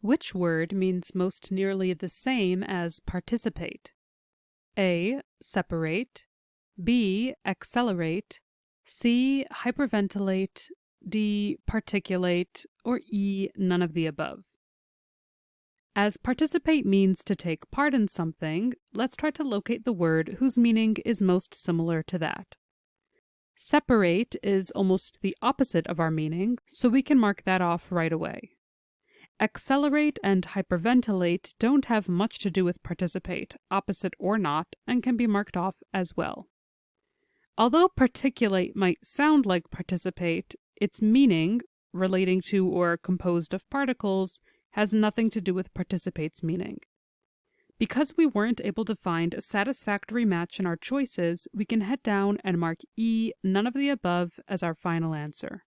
Which word means most nearly the same as participate? A. Separate. B. Accelerate. C. Hyperventilate. D. Particulate. Or E. None of the above. As participate means to take part in something, let's try to locate the word whose meaning is most similar to that. Separate is almost the opposite of our meaning, so we can mark that off right away. Accelerate and hyperventilate don't have much to do with participate, opposite or not, and can be marked off as well. Although particulate might sound like participate, its meaning, relating to or composed of particles, has nothing to do with participate's meaning. Because we weren't able to find a satisfactory match in our choices, we can head down and mark E, none of the above, as our final answer.